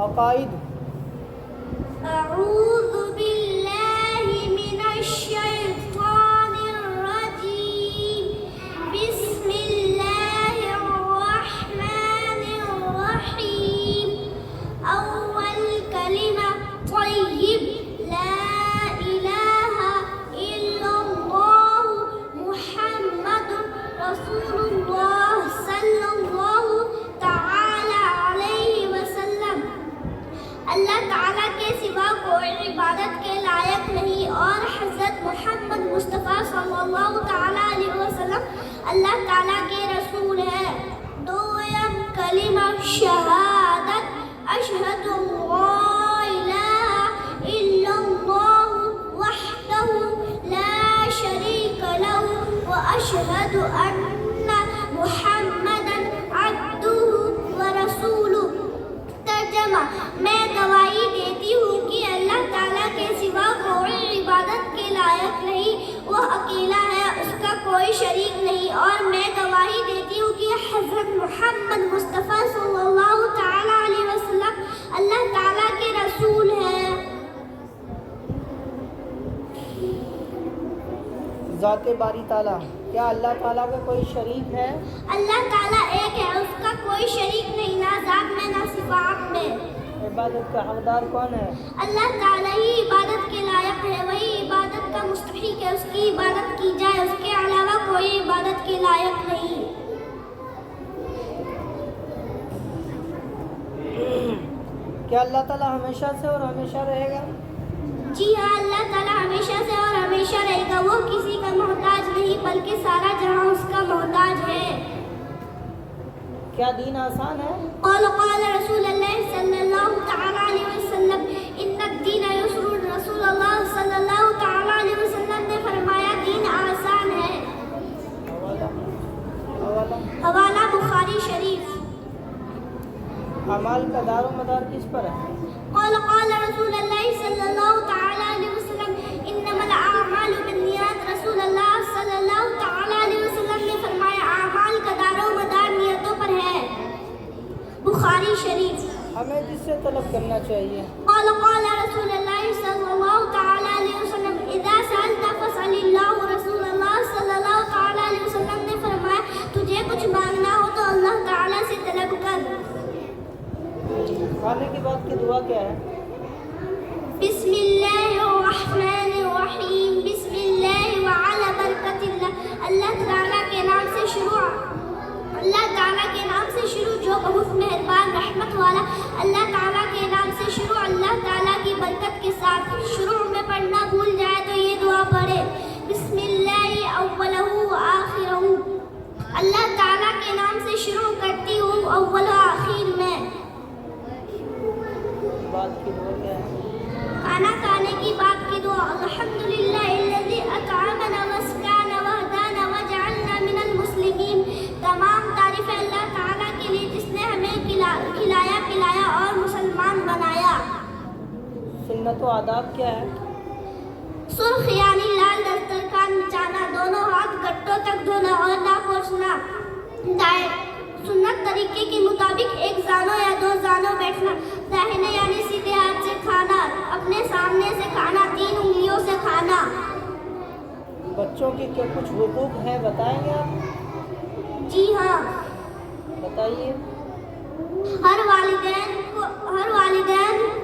عقائد. أعوذ بالله من الشيطان الرجيم. بسم الله الرحمن الرحيم. أول كلمة طيب لا إله إلا الله محمد رسول الله صلى الله تعالى عليه وسلم. اللہ تعالیٰ کے سوا کوئی عبادت کے لائق نہیں اور حضرت محمد مصطفیٰ صلی اللہ تعالیٰ علیہ وسلم اللہ تعالیٰ کے رسول ہیں. دوم کلمہ شہادت اشہد اللہ الہ الا اللہ وحدہ لا شریک لہ واشہد ان محمدا عبدہ ورسولہ. ترجمہ: میں گواہی دیتی ہوں کہ اللہ تعالیٰ کے سوا کوئی عبادت کے لائق نہیں، وہ اکیلا ہے، اس کا کوئی شریک نہیں، اور میں گواہی دیتی ہوں کہ حضرت محمد مصطفیٰ صلی اللہ تعالیٰ علیہ وسلم اللہ تعالیٰ کے رسول ہیں. ذات باری تعالیٰ، کیا اللہ تعالیٰ کا کوئی شریک ہے؟ اللہ تعالیٰ ایک ہے، اس کا کوئی شریک نہیں، نہ ذات میں نہ صفات میں. عبادت کا حقدار کون ہے؟ اللہ تعالیٰ ہی عبادت کے لائق ہے، وہی عبادت کا مستحق ہے، اس کی عبادت کی جائے، اس کے علاوہ کوئی عبادت کے لائق نہیں. کیا اللہ تعالیٰ ہمیشہ سے اور ہمیشہ رہے گا؟ جی ہاں، اللہ تعالیٰ ہمیشہ سے اور ہمیشہ رہے گا. وہ کسی کا محتاج نہیں بلکہ سارا جہاں اس کا محتاج ہے. کیا دین آسان ہے؟ قال رسول اللہ صلی اللہ تعالیٰ علیہ وسلم ان الدین یسر. رسول اللہ صلی اللہ تعالیٰ علیہ وسلم نے فرمایا دین آسان ہے. حوالہ بخاری شریف. اعمال کا دار و مدار کس پر ہے؟ قال رسول اللہ صلی اللہ تعالیٰ علیہ وسلم انما الاعمال بالنیات. رسول اللہ صلی اللہ تعالیٰ علیہ وسلم نے فرمایا اعمال کا دار و مدار نیتوں پر ہے. بخاری شریف. ہمیں جس سے طلب کرنا چاہیے. قال رسول اللہ صلی اللہ تعالیٰ علیہ وسلم اذا سألت فاسأل اللہ. رسول اللہ صلی اللہ تعالیٰ علیہ وسلم نے فرمایا تجھے کچھ مانگنا ہو تو اللہ تعالیٰ سے طلب کر. کھانے کے بعد کی دعا کیا ہے؟ بسم اللہ الرحمن الرحیم. بسم اللہ وعلی برکت اللہ. اللہ تعالیٰ کے نام سے شروع. اللہ تعالیٰ کے نام سے شروع جو بہت مہربان رحمت والا. اللہ تعالیٰ کے نام سے شروع اللہ تعالیٰ کی برکت کے ساتھ. شروع میں پڑھنا بھول جائے تو یہ دعا پڑھے بسم اللہ اولہ وآخرہ. اللہ تعالیٰ کے نام سے شروع کرتی ہوں اول و آخر میں. بعد کی دعا کیا ہے؟ کھانا کھانے کی بات کی دعا الحمدللہ الذی اطعمنا واسقانا وہدانا وجعلنا من المسلمین. تمام تعریف اللہ تعالیٰ کے لیے جس نے ہمیں کھلایا پلایا اور مسلمان بنایا. سنت و آداب کیا ہے؟ سرخ یعنی لال دسترخوان بچھانا، دونوں ہاتھ گٹوں تک دھونا اور نہ پہنچنا. دائیں سنت طریقے کے مطابق ایک زانوں یا دو زانوں بیٹھنا. داہنے یعنی سیدھے ہاتھ سے کھانا، اپنے سامنے سے کھانا، 3 انگلیوں سے کھانا. بچوں کے کیا کچھ حقوق ہیں بتائیں گے آپ؟ جی ہاں، بتائیے. ہر والدین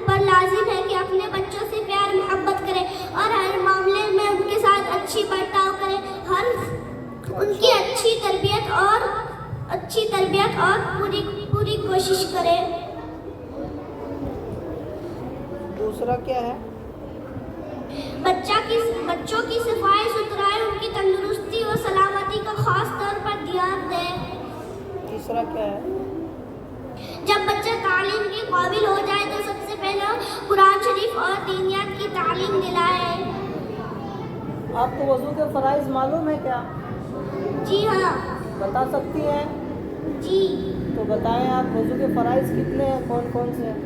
پر لازم ہے کہ اپنے بچوں سے پیار محبت کرے اور ہر معاملے میں ان کے ساتھ اچھی برتاؤ کرے. ان کی اچھی تربیت اور پوری کوشش کرے. دوسرا کیا ہے؟ بچوں کی صفائی ستھرائی، ان کی تندرستی و سلامتی کا خاص طور پر دھیان دے. تیسرا کیا ہے؟ جب بچہ تعلیم کے قابل ہو جائے تو سب سے پہلے قرآن شریف اور دینیات کی تعلیم دلائے. آپ کو وضو کے فرائض معلوم ہے کیا؟ جی ہاں. بتا سکتی ہیں؟ جی. تو بتائیں آپ وضو کے فرائض کتنے ہیں، کون کون سے ہیں؟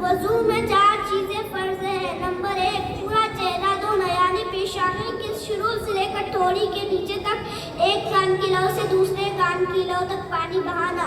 وضو میں 4 چیزیں فرض ہیں. نمبر 1 پورا چہرہ دھونا یعنی پیشانی کے شروع سے لے کر ٹھوڑی کے نیچے تک ایک کان کی لو سے دوسرے کان کی لو تک پانی بہانا.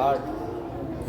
8।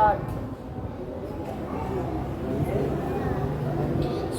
8।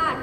8।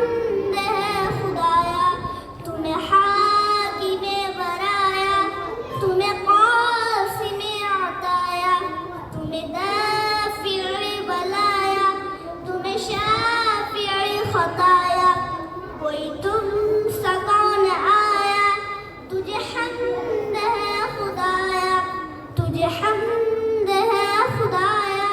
حمد ہے خدایا، تمہیں حاکم برایا، تمہیں قاسم عطایا، تمہیں دافع بلایا، تمہیں شافع خطایا، کوئی تم سا کون آیا، تجھے حمد ہے خدایا، تجھے حمد ہے خدایا،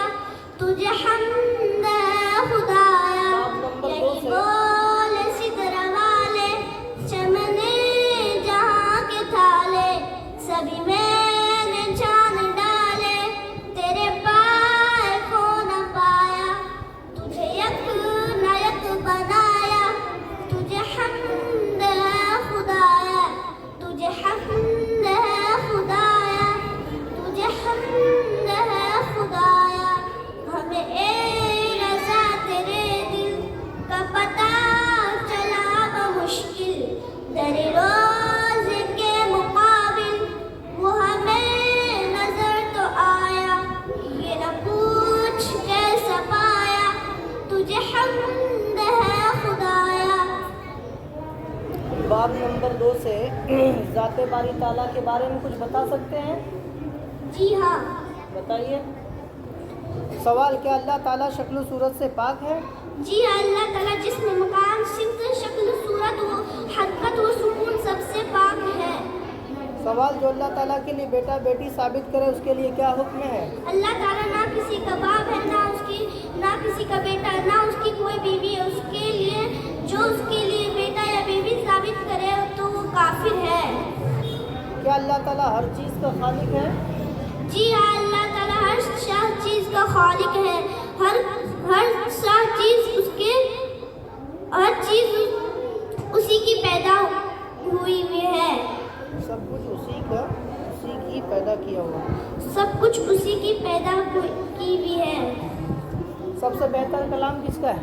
تجھے حمد ہے خدایا، یہی بولے سدرہ والے چمنے جہاں کے تھالے، سبھی میں نے جان ڈالے، تیرے پائے کو نہ پایا، تجھے یک نہ یک بنایا، تجھے حمد ہے خدایا، تجھے حمد ہے خدایا، تجھے حمد ہے خدایا، ہمیں اے رضا تیرے دل کا پتہ چلا بمشکل، در روز کے مقابل وہ ہمیں نظر تو آیا، یہ نہ پوچھ کیسا پایا، تجھے حمد ہے خدایا۔ باب نمبر 2 سے ذات باری تعالیٰ کے بارے میں کچھ بتا سکتے ہیں؟ جی ہاں۔ بتائیے۔ سوال، کیا اللہ تعالیٰ شکل و صورت سے پاک ہے؟ جی ہاں، اللہ تعالیٰ جسم، مکان، صفت، شکل، صورت و حرکت و سکون سب سے پاک ہے۔ سوال، جو اللہ تعالیٰ کے لیے بیٹا بیٹی ثابت کرے اس کے لیے کیا حکم ہے؟ اللہ تعالیٰ نہ کسی کا باپ ہے، نہ کسی کا بیٹا، نہ اس کی کوئی بیوی ہے، اس کے لیے جو اس کے لیے بیٹا یا بیوی ثابت کرے تو وہ کافر ہے۔ کیا اللہ تعالیٰ ہر چیز کا خالق ہے؟ جی ہاں، اللہ تعالیٰ ہر چیز کا خالق ہے، ہر چیز اسی کی پیدا ہوئی ہوئی ہے، سب کچھ اسی کی پیدا کیا ہوا۔ سب کچھ اسی کی پیدا کی ہوئی ہے۔ سب سے بہتر کلام کس کا ہے؟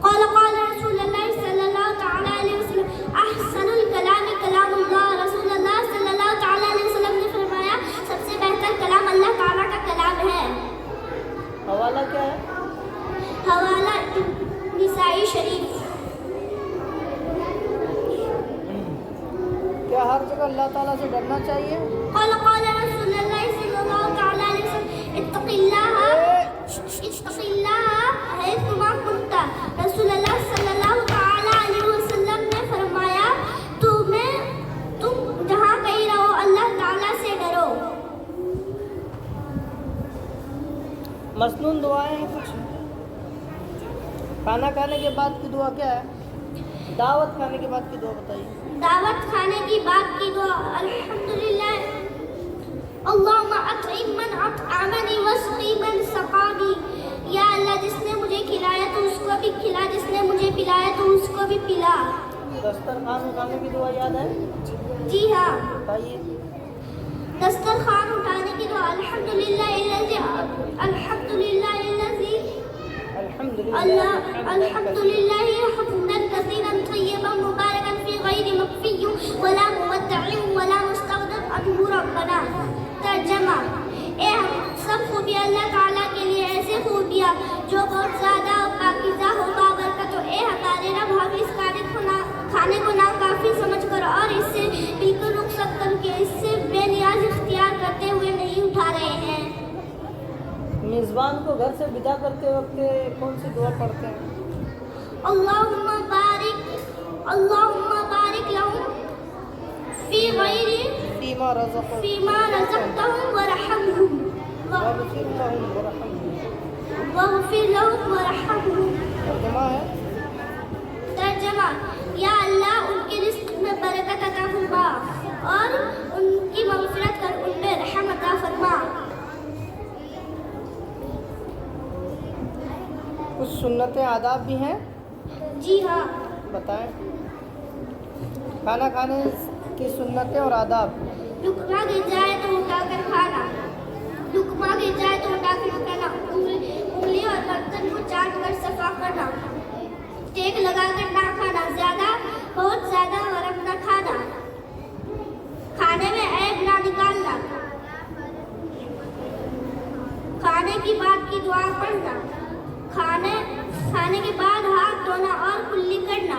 قال رسول اللہ صلی اللہ تعالیٰ علیہ وسلم احسن الکلام کلام اللہ، رسول اللہ صلی اللہ تعالیٰ علیہ وسلم نے فرمایا سب سے بہتر کلام اللہ تعالیٰ کا کلام ہے۔ حوالہ کیا ہے؟ حوالہ نسائی شریف۔ کیا ہر جگہ اللہ تعالیٰ سے ڈرنا چاہیے؟ قال رسول اللہ صلی اللہ تعالیٰ علیہ وسلم اتق اللہ حیثما کنت، رسول اللہ صلی اللہ تعالیٰ علیہ وسلم نے فرمایا تم جہاں کہیں رہو اللہ تعالیٰ سے ڈرو۔ مسنون دعائیں ہیں کچھ؟ کھانا کھانے کے بعد کی دعا کیا ہے؟ دعوت کھانے کے بعد کی دعا بتائیے۔ دعوت کھانے کی بات کی دعا الحمدللہ اللہم اطعم من اطعمنی واسقی من سقانی، یا اللہ جس نے مجھے کھلایا تو اس کو بھی کھلا، جس نے مجھے پلایا تو اس کو بھی پلا۔ دسترخوان اٹھانے کی دعا یاد ہے؟ جی ہاں، بتائیے۔ دسترخوان اٹھانے کی دعا الحمدللہ الذی الحمدللہ حمدا کثیرا طیبا مبارکا فی غیر مکفی ولا مودع ولا مستغرق عنہ ربنا۔ ترجمہ، اے سب خوبیاں اللہ تعالیٰ کے لیے، ایسے خوبیاں جو بہت زیادہ پاکیزہ ہو بابرکت ہو، اے ہمارے رب ہم اس کھانے کو ناکافی سمجھ کر اور اس سے بالکل رخصت کر کے اس سے بے نیاز اختیار کرتے ہوئے نہیں اٹھا رہے ہیں۔ میزبان کو گھر سے ودا کرتے وقت کون سی دعا پڑھتے ہیں؟ اللہم بارک لہم فیما رزقتہم ورحمہم واغفر لہم ورحمہم۔ ترجمہ، یا اللہ ان کے رزق میں برکت عطا فرما اور ان کی مغفرت کر، ان پہ رحم عطا فرما۔ کچھ سنتیں آداب بھی ہیں؟ جی ہاں، بتائیں۔ کھانا کھانے کی سنتیں اور آداب۔ لقمہ گر جائے تو اٹھا کر کھانا، لقمہ گر جائے تو اٹھا کر کھانا، انگلی اور برتن کو چاٹ کر صفا کرنا، ٹیک لگا کر نہ کھانا، بہت زیادہ گرم نہ کھانا، کھانے میں عیب نہ نکالنا، کھانے کی بعد کی دعا پڑھنا، کھانے کے بعد ہاتھ دھونا اور کلی کرنا۔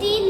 3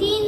3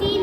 3